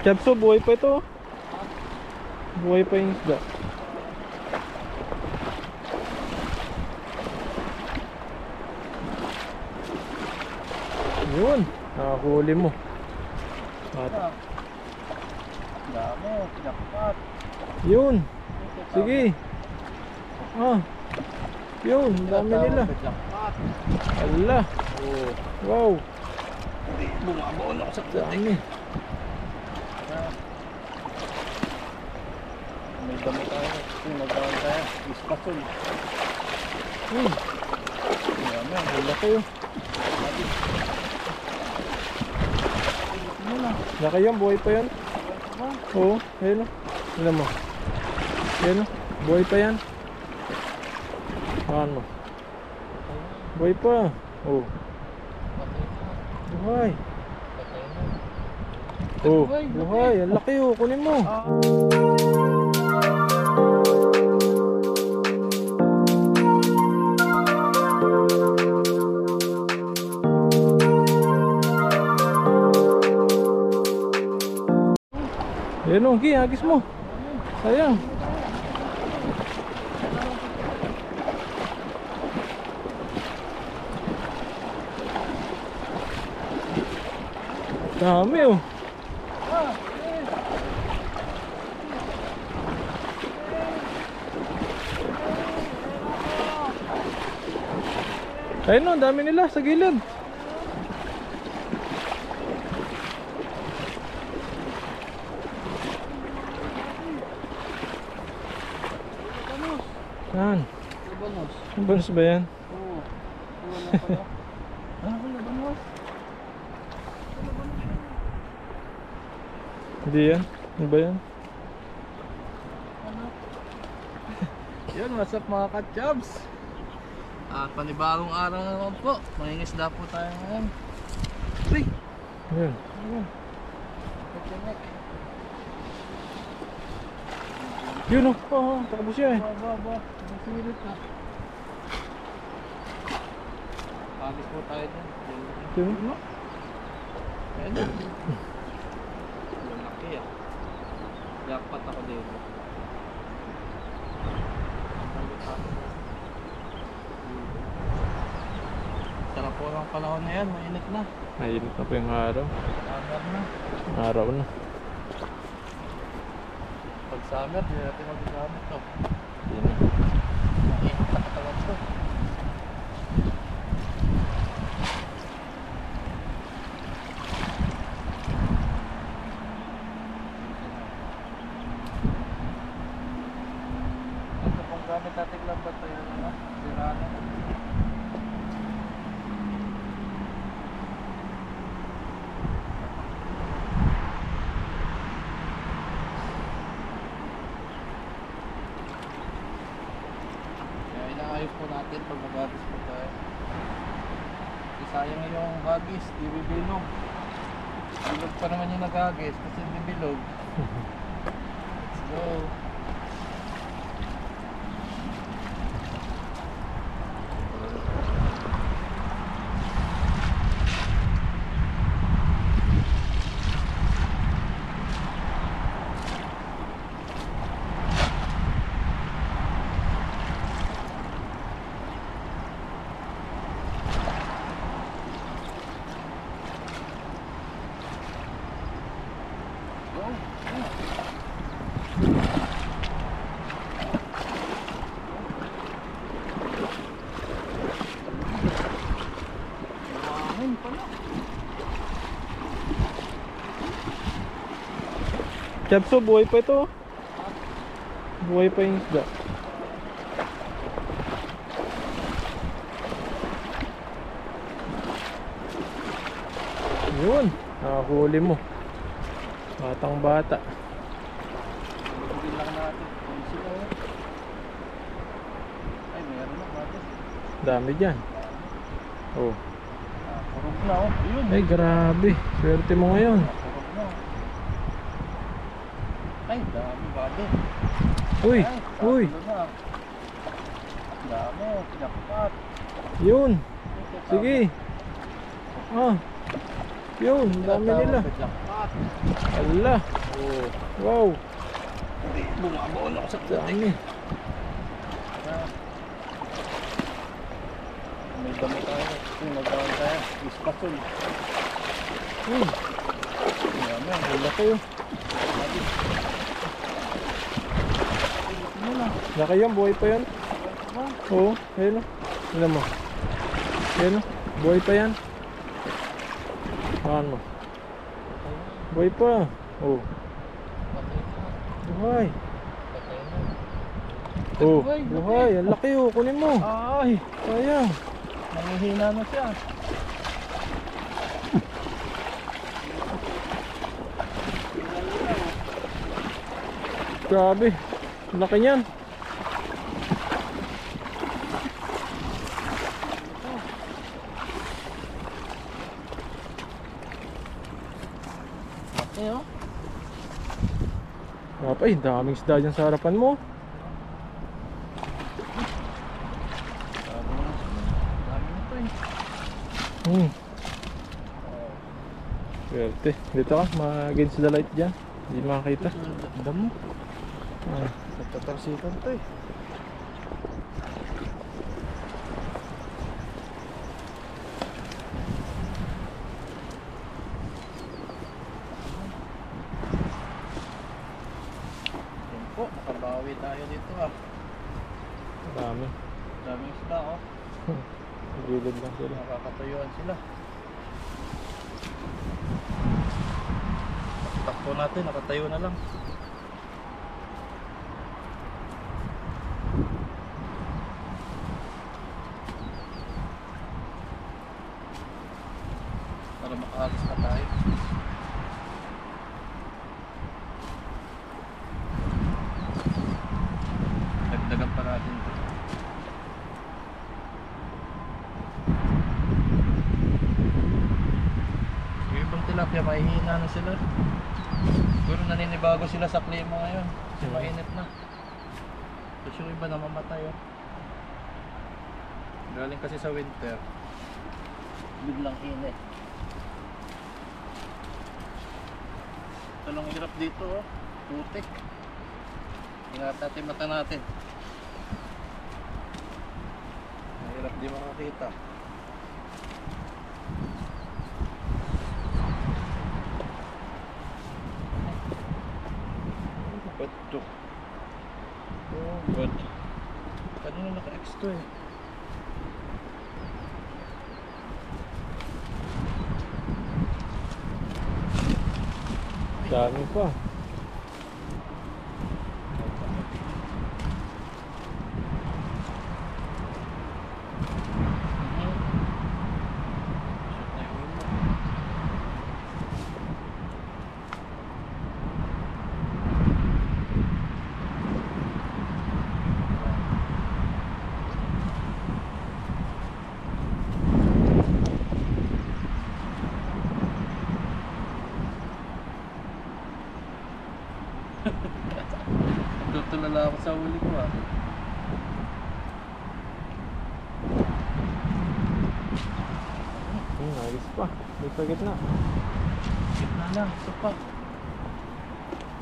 Chapso, buhay pa ito. Buhay pa yung isda. Yun, nakahuli mo. At dami, jackpot. yun. Sige. Ah. Yun, dami nila. Ala. Oh, Wow. bumabaon ako sa Dami. may dami tayo. Nagkaroon tayo. Ispasol. Dami, Wala kayo. Laki yan, buhay pa yan. Oo, ayun o. Alam mo. Ayun o, buhay pa yan. Ano? Buhay pa. Oo. Buhay. Oo, buhay. Ang laki o, kunin mo. Ayan o, Gi, hagis mo. Sayang. Dami o. Ayun o, dami nila sa gilid. Saan? Labanos. Labanos ba yan? Oo. Wala pala. Ano labanos? Hindi yan. Ano ba yan? Yun, what's up mga ka-chubs? At panibagong araw na naman po. Mangingisda po tayo ngayon. Uy! Ayan. Katinek. Yun o. Oo, takbo siya eh. Ba. Nasirit na. Pagis po tayo dyan. Yun. Ayan na. Malaki ah. Jackpot ako dito. Sarap po ang panahon na yan. Mainit na. Mainit na po yung araw. Summer na. Araw na. Pag summer, di natin magagamit to. Yun na. Mainit na katawan to. Ito pong gamit natin lambat tayo na. Sirana. Ayos po natin pag nag-agis po tayo. Sayang yung agis, di bibilog. Bilog pa naman yung nag-agis kasi bibilog. Let's go. Chapso, buhay pa ito. Buhay pa yung isda. Yun, nakahuli mo. Batang bata. Bigyan lang natin. Kung sila yun. Ay, meron na bakit? Dami dyan. Oh. Kurog na oh. Yun. Ay, grabe. Swerte mo ngayon. Kurog na. Ay, dami bakit? Uy, Ay, uy. tatlo na. Dami, jackpot. Yun. Sige. Ah. Yun, dami nila. Jackpot. Ala. Oo. Wow. Hindi, bumabaon ako sa putik. Dami. May dami tayo. Kung magkawin tayo. Ispasol. Dami. Ang laki oh. Ano na? Laki yan, buhay pa yan. Oo, ayun oh. Alam mo. Ayun oh, buhay pa yan. Saan mo? Buhay pa. Oo. Patay na. Buhay. Patay na. Oo, Buhay, buhay. Ang laki oh, kunin mo. Ay! Sayang. Nangihina na siya. Grabe. Ang laki niyan. Patay oh. Ay, daming isda dyan sa harapan mo. Dami na to eh. Swerte. Dito ka, ma-against the light dyan. Hindi makakita. Damo. Ah. Nagtatarsikan to eh. Yan po, nakabawi tayo dito ah. Dami. Daming isda oh. Gilid lang sila. Nakakatuyuan sila. Takpo natin, nakatayo na lang. Para makaalis na tayo. Dagdagan pa natin ito. Yung ibang tilapia, mahihina na sila. Siguro naninibago sila sa klima ngayon. Kasi mainit na. Tapos yung iba namamatay oh. Galing kasi sa winter. Biglang init. Ito lang hirap dito oh. Putik. Ingatan natin mata natin. Mahirap di makakita. Ba't to? Oh, ba't? Kanina naka-X to eh. Dami pa. Tutulala ako sa huli ko ah. Ayos pa. May sa gitna. Gitna lang, ito pa.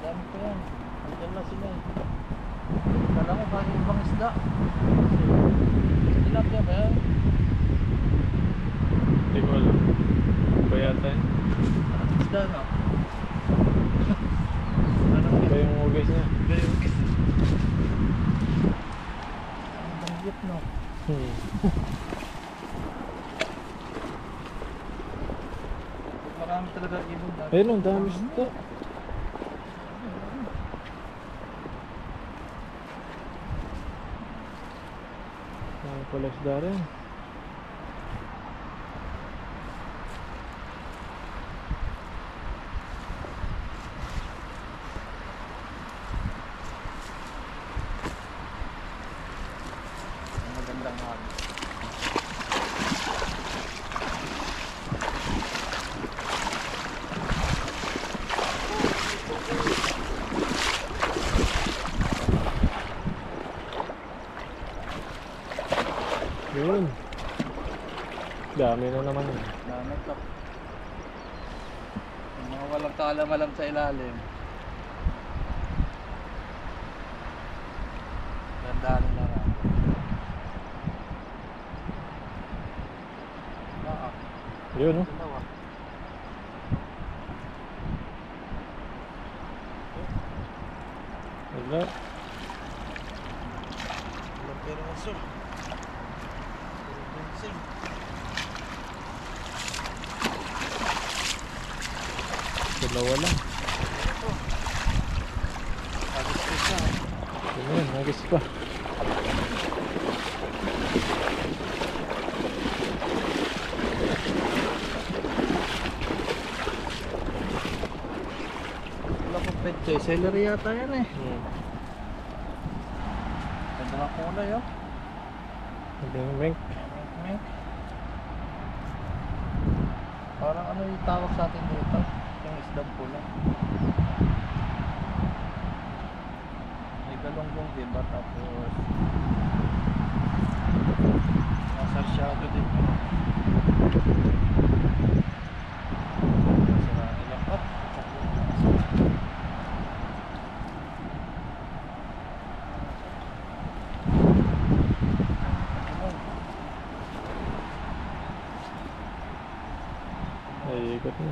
Dami pa yan. Andyan na sila eh. Kala ko kaya ibang isda. Tilapia ba yan? Hindi ko alam. Ba yata yun? Parang isda na. Parang Ba yung ugis niya? gayong is. Ang banggit no. Marami talaga ibon dati. Ayun, ang dami isda. Dami pala isda rin. Ang magandang hangin. Yun. Dami na naman yun. Nanat lang. Ang Mga walang kaalam-alam sa ilalim. Tandaan nila na. Yun, oh. Dalawa. Wala. Walang pera ng sol. Bensing. Dalawa lang. Ito. Agos ko siya. Yun, nagis pa. Wala ko petche. Celery yata yan eh. Ganda ng kulay oh. Mink. Mink. Parang ano yung tawag sa atin dito? Yung isdang pula. May galonggong diba? Tapos nasarsyado din mo. Sira nila pa. Ay, ikot na.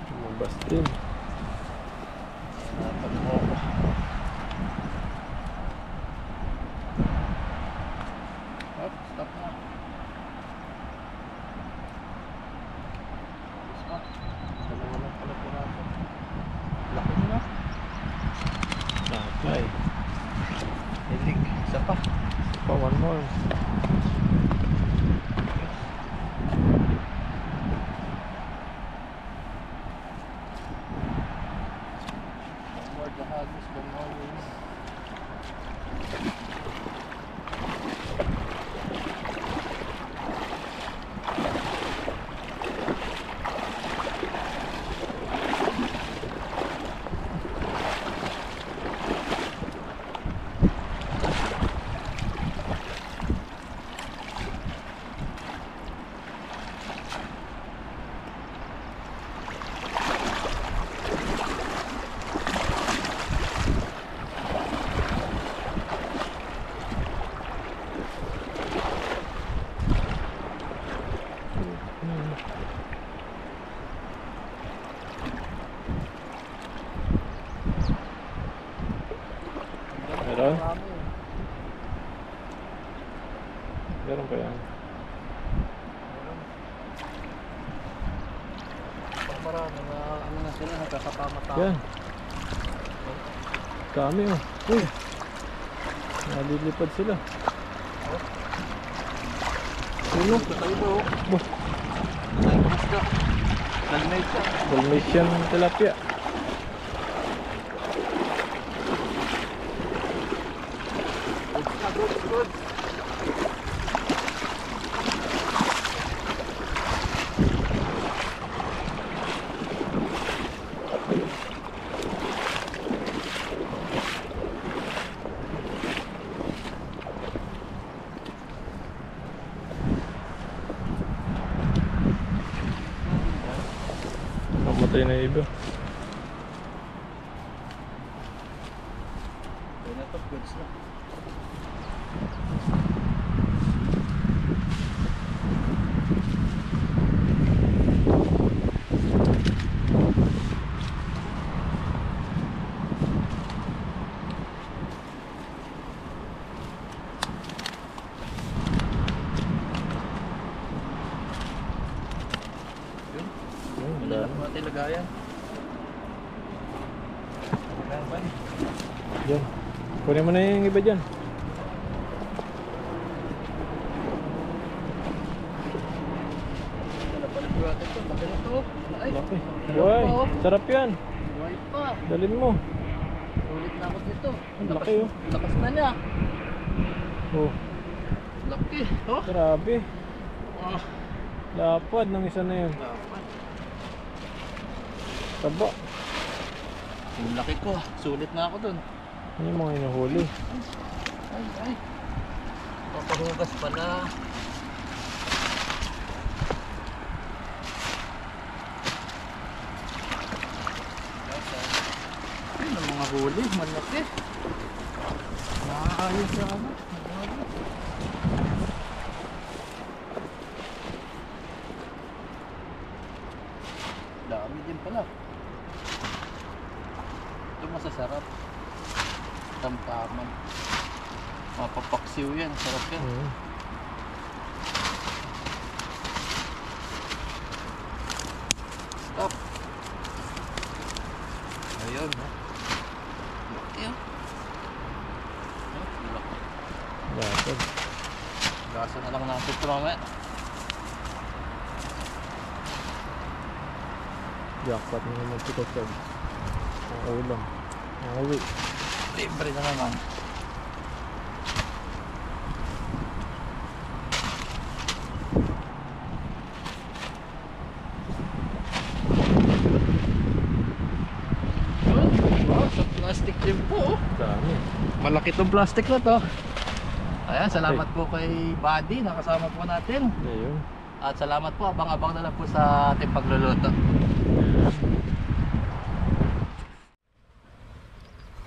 Lumabas din. Stop na. Dalawa lang pala piraso. Laki mo na. Ay, Hilig. Isa pa. pa one more. More the hagis than always. Meron? Marami eh. Meron pa yan. Pag marami na ano na sila, nagkakatama-tama. Yan. Kami, oh. Uy. Nalilipad sila. Sino? Ito tayo ba oh? Bah, Nagkakos ka. Dalmatian. Dalmatian tilapia. Goods na, goods. Namatay na yung iba. Yun na to, goods na. Wala lang mga tilagayan. Tilagayan ba? Diyan. Kunin mo na yung iba dyan. Wala pala po natin ito. Laki na ito. Ay, Laki. dalawa Uy, pa, oh. sarap yan. Buhay pa. Dalin mo. Ulit na ako dito. Ang laki, oh. Lakas na niya. Oh, Laki. Oh. grabe. Ah. Lapad ng isa na yun. Dapat. Taba. Yung laki ko. Sulit na ako dun. Ano yung mga inuhuli? Ay. Papahugas pala. Ay, ang mga huli. Malaki. Maayos na ano. Dami din pala. Ito masasarap. Tamtaman. Mapapaksiw yan. Sarap yan. Stop. Ayun. Laki ah. Laki. Lapad. Gasa na lang natin ito mamaya. Jackpot na naman si Kotsog. Ang ulam. Ang uwi. Libre na naman. Wow, sa plastic din po. Dami. Malaki tong plastic na to. Ayan, salamat po kay Buddy, nakasama po natin. Ayun. At salamat po, abang-abang na lang po sa ating pagluluto.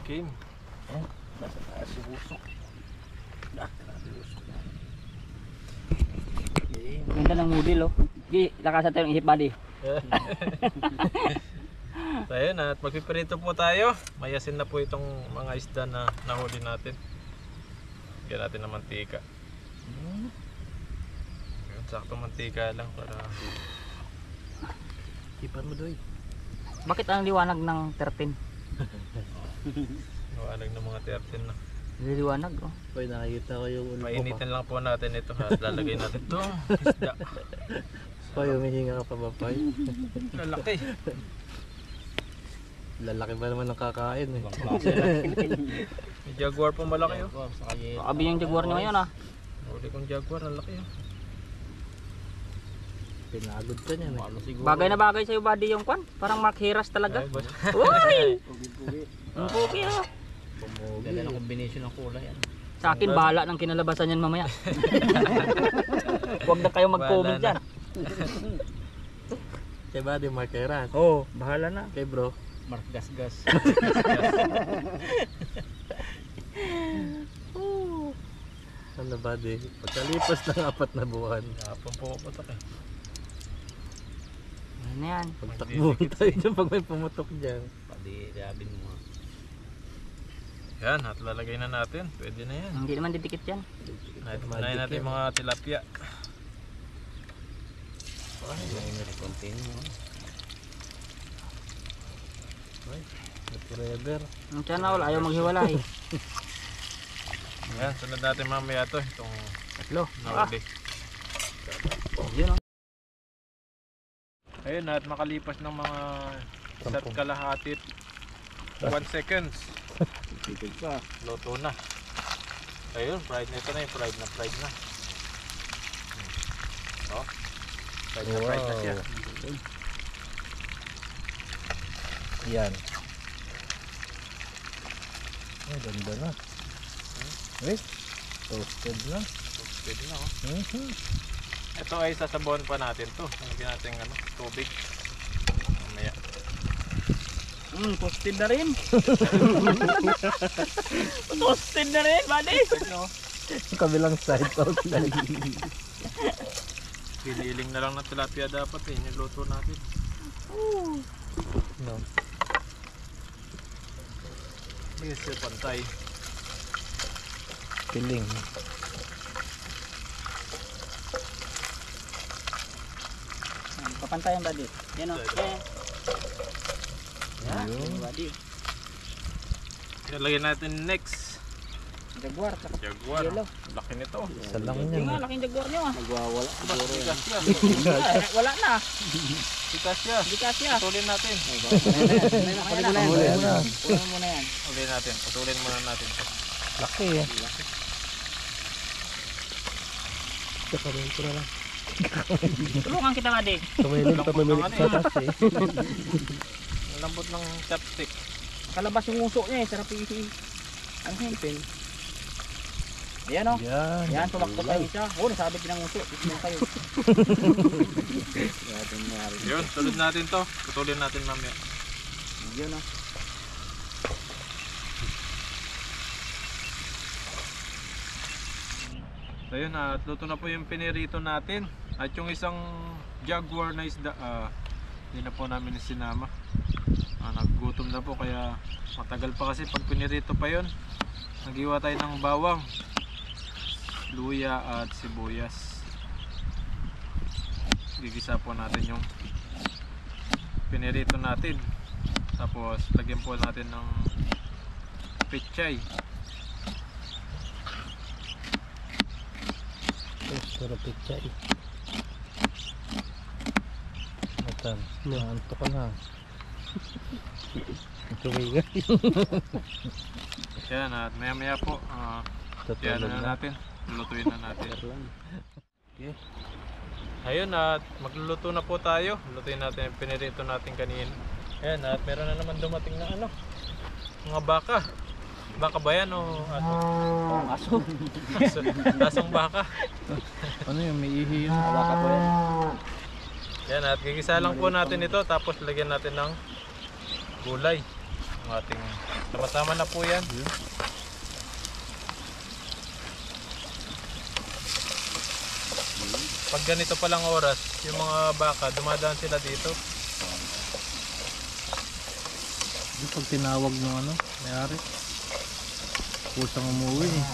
Game. Nasa taas yung usok. Ganda ng model oh. Gi, lakasan tayo ng ihip buddy. So ayun, at magpiprito po tayo. Mayasin na po itong mga isda na nahuli natin. Lagyan natin ng mantika. Sakto mantika lang para Ipan mo doy. Bakit ang liwanag ng 13? mawalag ng mga 13 na. Liwanag oh. Pwede nakikita ko yung ulo ko. Painitin lang po natin ito at lalagay natin itong isda. Pay, humihinga ka pa ba, Pay? Lalaki. Lalaki ba naman ng kakain eh. May jaguar pa malaki oh. Abi yung jaguar niya ngayon ah. Huli kong jaguar, lalaki oh. Pinagod ka niyan eh. Bagay na bagay sa'yo buddy yung kwan. Parang Mark Hiras talaga. Ay, boss. Uy! Ang pugi oh. Ganda na combination ng kulay yan. Sa akin bahala ng kinalabasan yan mamaya. Huwag na kayo mag-comment Bahala na. dyan. Kay Buddy, Marqueras. Oo, bahala na. Kay bro. Mark Gasgas. Ano Buddy? Pagkalipas ng 4 na buwan. Hapon po ko patak eh. Ano na yan? Pagtakbo tayo dyan pag may pumutok dyan. Padi, labin mo. Yan, at lalagay na natin. Pwede na yan. Hindi naman didikit yan. Unahin natin yung mga tilapia. Forever. Ang channel wala ayaw maghiwalay. Yan, sunod natin mamaya ito. Itong Tatlo. nahuli. Yun oh. Ayun, at makalipas ng mga isa't kalahati 1 seconds. Luto na. Ayun, fried na ito na yung fried na. Oh, fried na siya. Yan. Ay, ganda na. Wait. Toasted na. Pwede na oh. Ito ay sasabawan pa natin to. Lagyan natin tubig. Mamaya. Toasted na rin. Toasted na rin, buddy. Kabilang side toasted. Pililing na lang ng tilapia dapat eh. Niluto natin. No. Yes, pantay. Piling. Papantayan buddy. Yan oh. Yan, buddy. Ilagay natin next. Jaguar. Saka Jaguar. yellow. Laki nito. Isa lang Yung yan. nga, laking jaguar niyo ah. Nagwawala. Tikas siya. Wala na. Tikas siya. Hindi kasya. Putulin natin. Kunin mo na yan. Putulin natin. Putulin muna natin. Laki eh. Kakaroon ko na lang. Tulungan kita, buddy. Tumilin pa mamilit sa taas eh. Ang lambot ng chopstick. Kalabas yung uso niya eh. Sarap ano hempin. Ayan o. Yan. Yan, tumakbo tayo isa. Oo, nasabit din ang uso. Tignan kayo. Yun, tulad natin to. Putulin natin mamaya. Yun o. So yun, at luto na po yung pinirito natin. At yung isang jaguar na isda, hindi na po namin sinama. Naggutom na po kaya matagal pa kasi pag pinirito pa yun. Naghiwa tayo ng bawang, luya at sibuyas. Gigisa po natin yung pinirito natin. Tapos lagyan po natin ng pechay. Sarap pichay. Matan, naanto ka na. Tumingay. Yan, at maya maya po yan na natin, lulutuin na natin. Okay. Ayun, at magluluto na po tayo. Lutuin natin yung pinirito natin kanina. Ayan, at meron na naman dumating na ano, mga baka. Baka ba yan o aso? Aso. Asong baka. Ano yung may ihi yun? Baka po yan. Yan, at gigisa lang po natin ito. Tapos lagyan natin ng gulay. Ang ating sama-sama na po yan. Pag ganito palang oras, yung mga baka, dumadaan sila dito. Yung pag tinawag ng ano, may-ari. Kusang umuwi eh.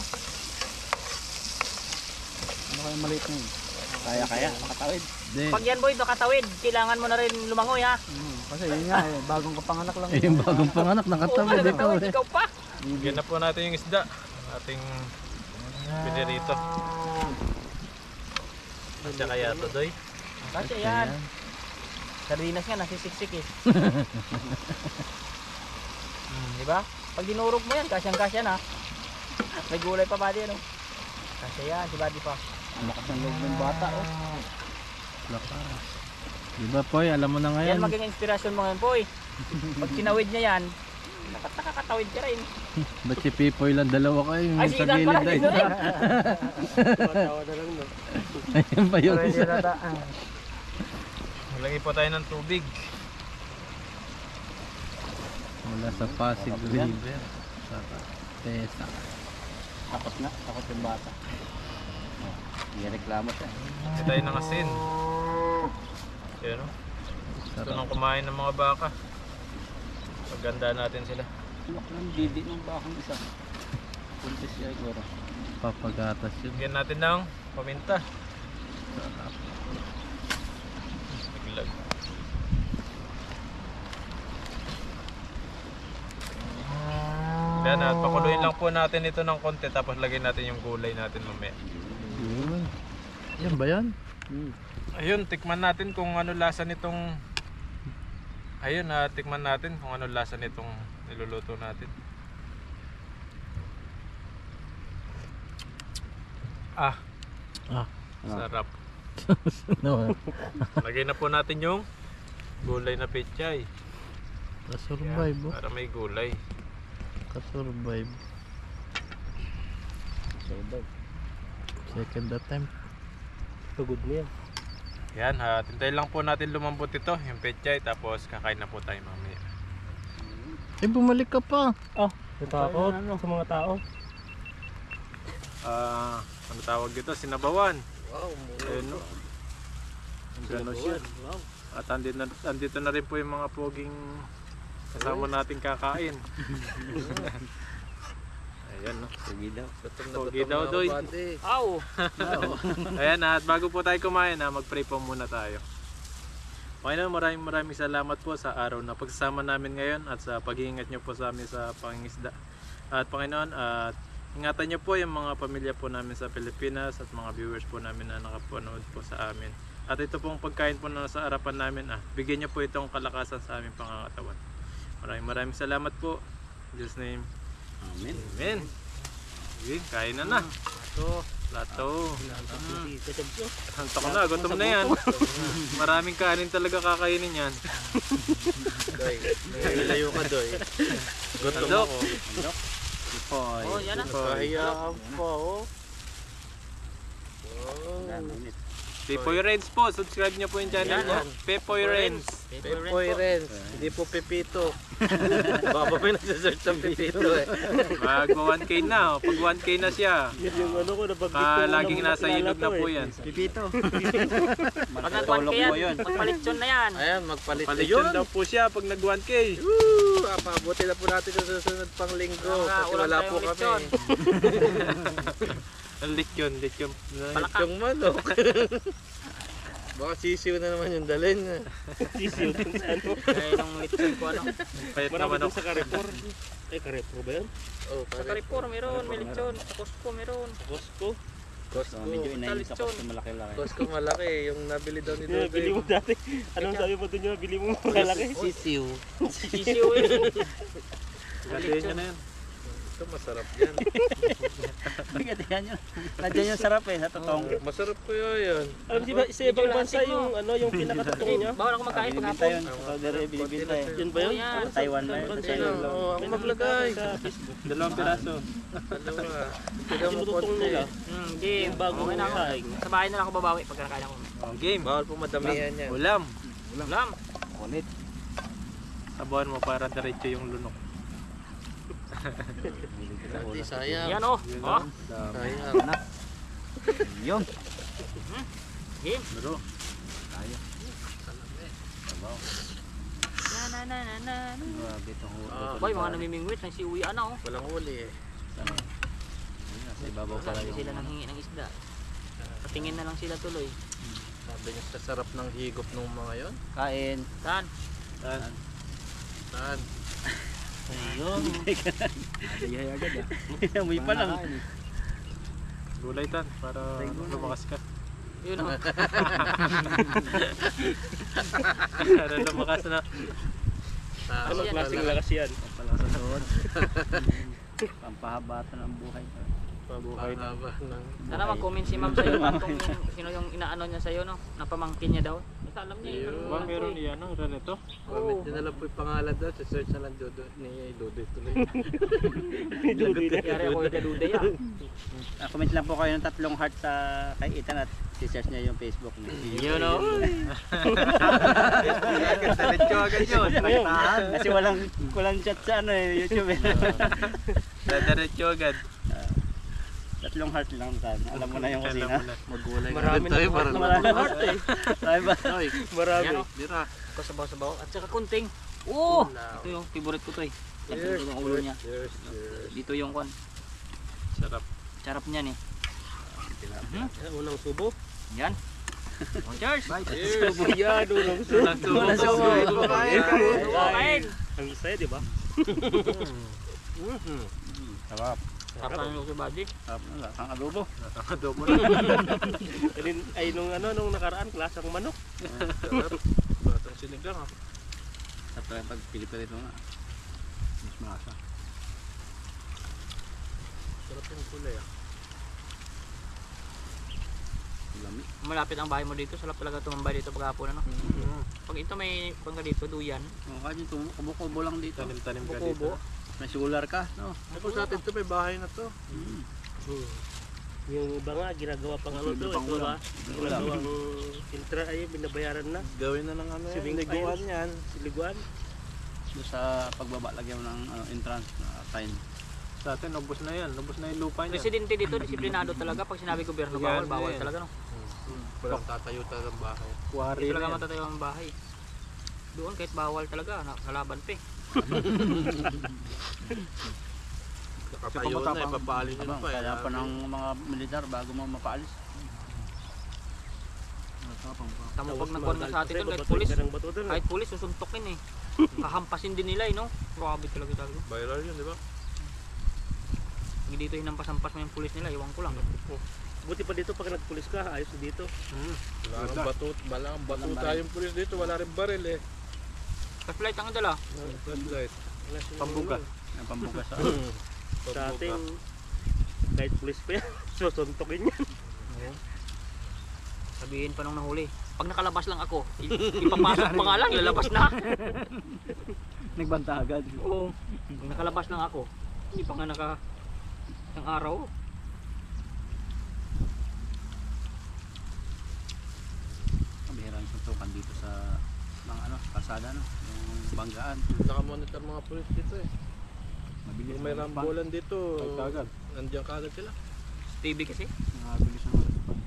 Ano kayo maliit na yun? Kaya, makatawid. Hindi. Pag yan boy, makatawid, kailangan mo na rin lumangoy ha. Kasi yun nga eh, bagong kapanganak lang. Eh, yung bagong panganak, nakatabi dito nakatawid, eh. ikaw pa. Bigyan na po natin yung isda. Ating pinirito. Kasi kaya to, Doy. Kasi yan. Sardinas nga, nasisiksik eh. Diba? Pag dinurog mo yan, kasyang-kasya na. May gulay pa buddy ano. Kasya yan, si buddy pa. Ang lakas ng loob ng bata oh. Lakas. Diba Poy, alam mo na Yan ngayon. maging inspirasyon mo ngayon Poy. Pag sinawid niya yan, nakakatawid ka rin. Ba't si Pipoy lang dalawa kayo yung Ay, sa sinan gilid pala ay. dito rin. Ayun pa yung isa. Malagay po tayo ng tubig. Mula sa Pasig River. Sa Tesa. Takot na, takot yung bata. May reklamo siya. Hindi tayo ng asin. Yan o. Ito nang kumain ng mga baka. Paganda natin sila. Lak ng didi ng bakang isa. Puntis siya siguro. Papagatas yun. Bigyan natin ng paminta. Biglag. Yan, at pakuluin lang po natin ito ng konti tapos lagyan natin yung gulay natin mamaya. Yun. Yan ba yan? Ayun, tikman natin kung ano lasa nitong ayun, tikman natin kung ano lasa nitong niluluto natin. Ah. Sarap. No. Lagay na po natin yung gulay na pechay. Kasurvive oh. Para may gulay. Kasurvive. Second attempt. Tugod mo yan. Yan, tintayin lang po natin lumambot ito, yung pechay, tapos kakain na po tayo mamaya. Eh, bumalik ka pa. Natakot sa mga tao. Ano tawag dito? Sinabawan. Wow, Ayun, no? Gano'n siya. wow. At andito na rin po yung mga poging kasama natin kakain. Ayan, no? Pogi daw. Pogi daw, Doy. Aw! Ayan, at bago po tayo kumain, mag-pray po muna tayo. Panginoon, maraming salamat po sa araw na pagsasama namin ngayon at sa pag-iingat nyo po sa amin sa pangingisda. At Panginoon, at ingatan nyo po yung mga pamilya po namin sa Pilipinas at mga viewers po namin na nakapanood po sa amin. At ito pong pagkain po na nasa harapan namin, bigyan nyo po itong kalakasan sa aming pangangatawan. Maraming salamat po. In Jesus' name. Amen. Amen. Sige, kain na na. So, Lato. Kasabso. Antok na, gutom na yan. Maraming kanin talaga kakainin yan. Doy, layo ka doy. Gutom Andok. ako. Ipoy. Oh, yan na. Kaya ka pa oh. Pepoy Renz po, subscribe niyo po yung channel niya. Pepoy Renz. Pepoy Renz, hindi po Pepito. Baba may nagsasearch ng Pepito eh. Mag 1K na, pag 1K na siya. Yung ano ko, Laging nasa ilog na po yan. Pipito. Pag nag-1K yan, magpalitson na yan. Ayan, magpalit na Palityon yun. daw po siya pag nag 1K. Woo! Pabuti na po natin sa susunod pang linggo. Kasi wala po kami. Ang lityon. Yung manok. Baka sisiw na naman yung dalhin. Sisiyo dun sa ano. Kaya nung litson ko ano. Payat Marami naman dun sa Carrefour. Carrefour ba yun? Oh, Sa Carrefour meron, may litson. Sa Costco meron. Costco. Costco. inayin sa Costco malaki-laki. Costco malaki. Yung nabili daw ni Yung bili mo Dodoy. dati. Anong sabi mo dun yung bili mo malaki? Sisiw. Sisiyo eh. Gatuhin niya na yan. Ito masarap yan. Nandiyan yung sarap eh, sa totong. Masarap po yun. Alam di ba, sa ibang bansa yung ano yung pinakatotong niya? Bawal ako magkain pag hapon. Yun ba yun? Oh, yan. Taiwan na Konti lang. Oo, ako maglagay. Sa Facebook. 2 piraso. Dalawa. Tignan mo Tinututong konti. nila. Game. Yung bago Okay na ako. kain. Sa bahay na lang ako babawi pag nakain ako. Game. Bawal po madamihan yan. Ulam. Ulam. Kulit. Sabuhan mo para diretso yung lunok. Hindi, sayang. Yan oh. Oh. Sayang. Yun. Game. Bro. Na. Grabe itong Ah, Boy, mga namimingwit ng si Uwi ano oh. walang huli eh. Sa ibabaw Wala pala kasi yung... sila nang hingi ng isda. Patingin na lang sila tuloy. Sabi niya sa sarap ng higop ng mga yon. Kain. Saan? Saan? Ayun. Adihay agad ah. Amoy pa lang. Gulay tan para lumakas ka. Yun oh. Para lumakas na. Ano Yan, klaseng lakas yan? Pala sa doon. Pampahabatan ng buhay. Pabuhay na ba? Sana mag-comment si ma'am sa'yo kung sino yung inaano niya sa'yo no? Napamangkin niya daw. Basta alam niya yun. Ba meron iyan no, Reneto? Comment nyo na lang po yung pangalan daw. Search na lang Dodo ni Dodo tuloy. Kaya ako yung daduday ah. Comment lang po kayo ng 3 heart sa kay Ethan at si-search niya yung Facebook niya. Yun oh. Diretso agad yun. Kasi walang chat sa ano eh, YouTube eh. Diretso agad. 3 heart lang sana. Alam mo na yung Alam kusina. mo na. Magulay Marami tayo na para Marami na heart eh. Marami ba? Ay, Marami. Yan oh. dira. Ako sabaw-sabaw. At saka kunting. Oo! Ito yung favorite ko to eh. Ito yung ulo niya. Cheers. Dito yung kon. Sarap. Sarap niyan eh. Yan, unang subo. Yan. Oh, cheers! Cheers. Subo yan, unang subo. Walang subo. Kain! Ang saya, di ba? Sarap. Sarap na yung si Buddy. Sarap na. Ang adobo. Adobo na. Ay, nung nakaraan, klasang manok. Batang sinigang ah. Sarap na pag pilipilit mo nga. Mas malasa. Sarap yung kulay ah. Lami. Malapit ang bahay mo dito. Sarap talaga tumambay dito pag hapon ano. Pag ito may pangga dito, duyan. Kahit yung kubo-kubo lang dito. Tanim-tanim ka Bukubo. dito. May solar ka, no? Tapos natin ito may bahay na to. Yung iba nga, ginagawa pang ano to. Pang Ito ulam. ba? Ginagawang intra, ay, binabayaran na. Gawin na ng ano yan. Swimming Liguan pool. yan. Siliguan. Doon sa pagbaba, lagyan mo ng entrance na sign. Sa atin, ubos na yan. Ubos na yung lupa niya. Presidente dito, disiplinado talaga. Pag sinabi gobyerno bawal, Yan, bawal yan. talaga no. Walang tatayo talaga ng bahay. Kuwari Hindi na talaga yan. matatayo ang bahay. Doon kahit bawal talaga, nakalaban pa eh. Nakatayo na, ipapaalis nyo Abang, pa eh. kaya pa ng mga militar bago mo mapaalis. Tamo pag nagkuhan ka sa atin doon, kahit Babatuin pulis. ka ng bato doon. Kahit pulis, susuntokin eh. Kahampasin din nila eh no. Grabe talaga talaga. Viral yun, di ba? Hindi dito hinampas-hampas mo yung pulis nila, iwan ko lang. Buti pa dito pag nagpulis ka, ayos na dito. Wala kang batut. Wala kang batuta yung pulis dito. Wala rin baril eh. Flashlight ang dala. Flashlight. Wala siyang Pambuga. ano. Ang pambugas sa Sa ating, kahit pulis pa yan, susuntokin yan. Oo. Sabihin pa nung nahuli, pag nakalabas lang ako, ipapasok pa nga lang, lalabas na. Nagbanta agad. Oo. Pag nakalabas lang ako, hindi pa nga isang araw. Kabihirang suntukan dito sa mga kalsada yung banggaan. Nakamonitor mga pulis dito eh. Mabilis Kung may ang response. rambulan dito, Kagad. nandiyan kagad sila. TV kasi. Mabilis ang response.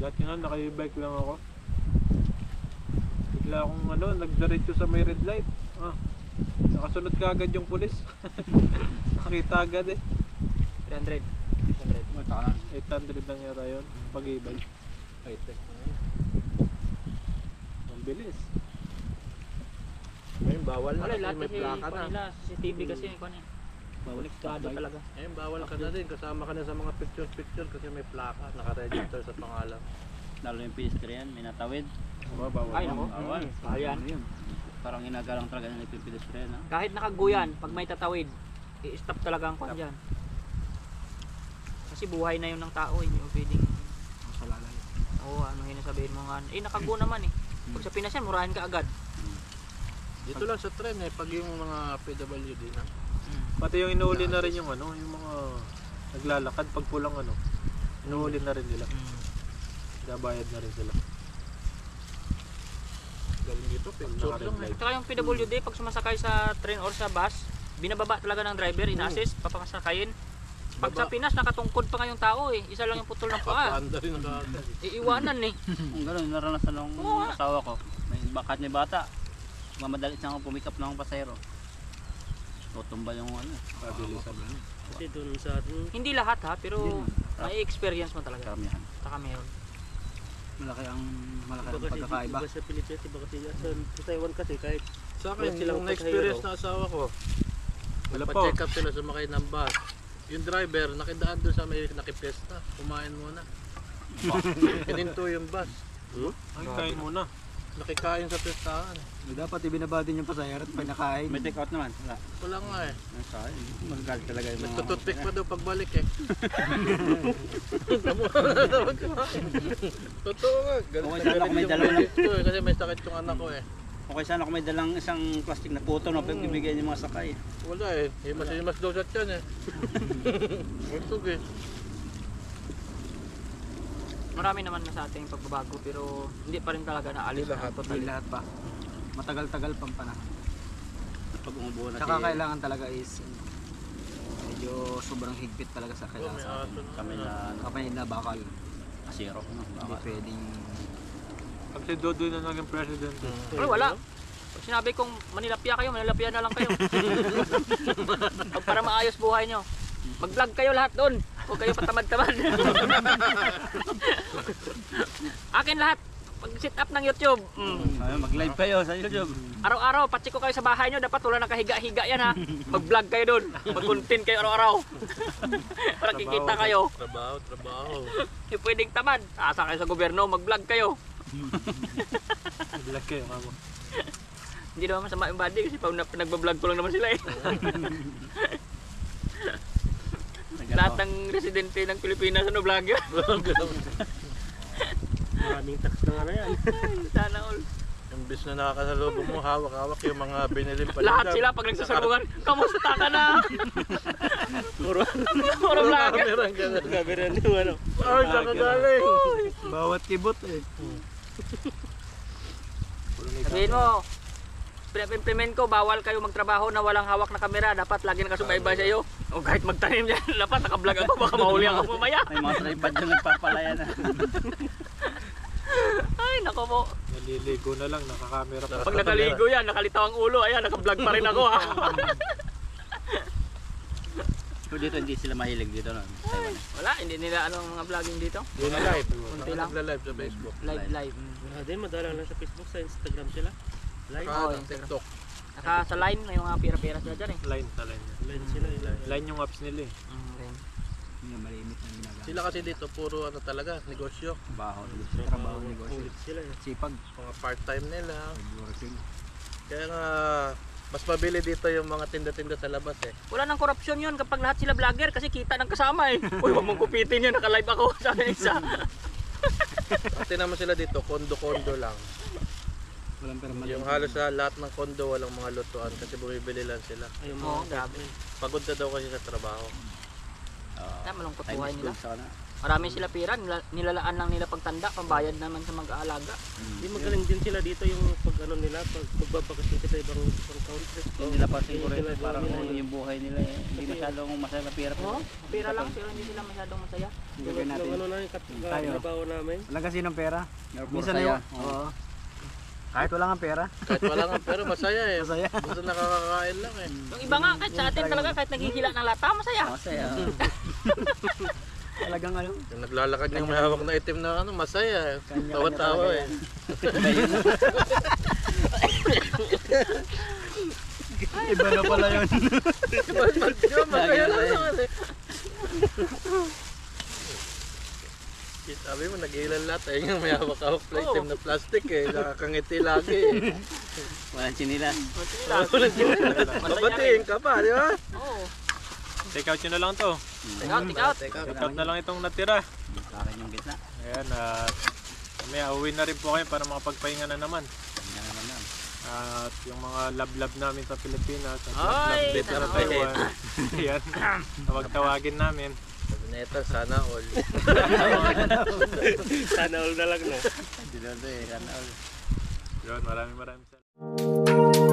Dati nga naka-bike lang ako. Bigla akong nagdiretso sa may red light. Nakasunod ka agad yung pulis. Nakita agad eh. 300. 800 lang yata yun. Pag-ibig. Ang bilis. Ngayon bawal na Wala, kasi lahat may kasi plaka na. nila, CCTV kasi Konektado talaga. Ngayon bawal ka na din. Kasama ka na sa mga picture kasi may plaka. Naka-register sa pangalan. Lalo yung pedestrian, may natawid. Bawal. Ay, nako. Bawal. Ayan. Yun. Parang inagalang talaga ng pedestrian. Kahit nakaguyan, pag may tatawid, i-stop talaga ang kwan dyan. Kasi buhay na yun ng tao, hindi mo pwedeng Masalalay. oo, ano yun sabihin mo nga, nakago naman eh. Pag sa Pinas yan, murahin ka agad. Dito lang sa tren eh. Pag yung mga PWD na. Mm. Pati yung inuuli na rin yung yung mga naglalakad pag pulang inuuli na rin nila. Mm. Nabayad na rin sila. Galing dito, picture lang eh. At saka yung PWD, pag sumasakay sa train or sa bus, binababa talaga ng driver, ina-assist, papakasakayin. Pag sa Pinas, nakatungkod pa nga yung tao eh. Isa lang yung putol ng paa. Papaanda rin ang agad. Iiwanan eh. Kung gano'n, naranasan ng Oo. asawa ko. May bata. Mamadalit siya ako pumikap ng pasahero. Tutumba yung Pabilisan. Kasi doon sa Hindi lahat ha, pero may experience mo talaga. karamihan. Saka meron. Malaki ang iba kasi iba sa Pilipinas, iba kasi sa Taiwan kasi kahit Sa Wala akin, silang yung na-experience pasahero. na asawa ko, Wala po. nagpa-check up sila sumakay ng bus. Yung driver, nakidaan doon sa may nakipesta. Kumain muna. Pininto yung bus. Ay, kain muna. Nakikain sa pestahan. Dapat ibinaba din yung pasahero at pinakain. May take out naman. Wala. Wala nga eh. Magagalit talaga yung Nagtututpik pa daw pagbalik eh. Totoo nga. Galit Okay, na sana galit kung may yung dalawa na- misis ko eh, kasi may sakit yung anak ko eh. Okay, sana kung may dalang isang plastic na puto na bibigyan yung mga sakay. Wala eh. Himas daw sa tiyan eh. Usog eh. Marami naman na sa ating pagbabago, pero hindi pa rin talaga naalis Hindi lahat. na totally. lahat pa. Matagal-tagal pang panahon. Pag umubo na Tsaka kailangan talaga is medyo sobrang higpit talaga sa Oh, kailangan may sa atin. aso na. kami na Kapag na bakal, asiro. hindi pwedeng Pag si Dodoy na naging president. Pero wala. Pag sinabi kong manilapya kayo, manilapya na lang kayo. Pag para maayos buhay nyo. Mag-vlog kayo lahat doon. Huwag kayo patamad-tamad. Akin lahat. Pag-sit up ng YouTube. Mag-live kayo sa YouTube. Araw-araw, patsik ko kayo sa bahay nyo. Dapat wala nakahiga-higa yan ha. Mag-vlog kayo doon. Mag-content kayo araw-araw. Para kikita kayo. Trabaho. Hindi pwedeng tamad. Asa kayo sa gobyerno, mag-vlog kayo. Vlog kayo kamo. Hindi naman masama yung body kasi pag nagbablog ko lang naman sila eh. Lahat ng residente ng Pilipinas ano vlog yun. maraming tax na nga na yan. Sana all. Imbis na nakakasalubong mo, hawak-hawak yung mga binili pa. Lahat sila pag nagsasalubungan, kamusta ka na? Puro vlog. Camera niyo ano. Ay, saan ka galing? Bawat kibot eh. Sabihin mo, implement ko, bawal kayo magtrabaho na walang hawak na kamera. Dapat lagi nakasubaybay sa iyo. O kahit magtanim dyan, dapat nakablog ako, baka mahuli ako mamaya. May mga tripod yung nagpapalaya na. Ay, nako po. Naliligo na lang, nakakamera pa. Pag nakaligo yan, nakalitaw ang ulo, ayan, nakablog pa rin ako ha. So dito hindi sila mahilig dito no. Taiwan. Wala, hindi nila ano ang mga vlogging dito. Yun na live. Kunti lang. Nagla-live sa Facebook. Live. Wala din, madala lang sa Facebook, sa Instagram sila. Live. Oo, Saka TikTok. Naka sa line, may mga pira-pira sila dyan eh. Line sa line. Live sila. Line yung apps nila eh. Line. yung malimit na ginagawa. Sila kasi dito, puro ano talaga, negosyo. Trabaho, trabaho, negosyo. Ulit sila eh. Sipag, Mga part-time nila. working. Kaya nga, Mas mabili dito yung mga tinda-tinda sa labas eh. Wala nang korupsyon yun kapag lahat sila vlogger kasi kita ng kasama eh. Uy, wag mong kupitin yun, naka-live ako, sabi ng isa. Pati naman sila dito, kondo-kondo lang. Walang permanent. Yung halos sa lahat ng kondo walang mga lutuan kasi bumibili lang sila. Ayun Oo, mo. grabe. Pagod na daw kasi sa trabaho. Kaya malungkot Time buhay is nila. good sana. Marami sila pira, nilalaan lang nila pagtanda, pambayad naman sa mag-aalaga. Hindi magaling din sila dito yung pag ano nila, pag magbabakasyon sa ibang country. Hindi nila pasin ko rin. Ginagawa Parang nila yun. yung buhay nila eh. Hindi masyadong masaya na pira. Oo, pira lang pero hindi sila masyadong masaya. Gagawin natin. Yung ano na yung Tayo. trabaho namin. Walang kasi ng pera. Minsan Masaya. na Oo. Kahit wala nga pera. Kahit wala nga pero masaya eh. Masaya. Basta nakakakain lang eh. Yung iba nga, kahit sa atin talaga, kahit naghihila ng lata, masaya. Masaya. Talagang ano. Yung naglalakad ng may hawak na itim na ano, masaya eh. Kanya-kanya Tawa-tawa talaga eh. Iba na pala yun. Masaya lang eh. Sabi mo, nag-ilan lahat eh. Yung may hawak-hawak na itim na plastic eh. Nakakangiti lagi eh. Walang chinilas. Mabatiin ka pa, di ba? Oo. Take out nyo na lang to. Take out, take out. Teka, Take out na lang itong natira. Sa akin yung gitna. Ayan, at may uwi na rin po kayo para makapagpahinga na naman. Kanya naman yan. At yung mga lab-lab namin sa Pilipinas, at Ay, lab dito sa tama. Taiwan. Ayan, tawag-tawagin namin. sabi na ito, sana all. Sana all na lang no. Hindi na ito eh. Sana all. Yun, maraming salamat.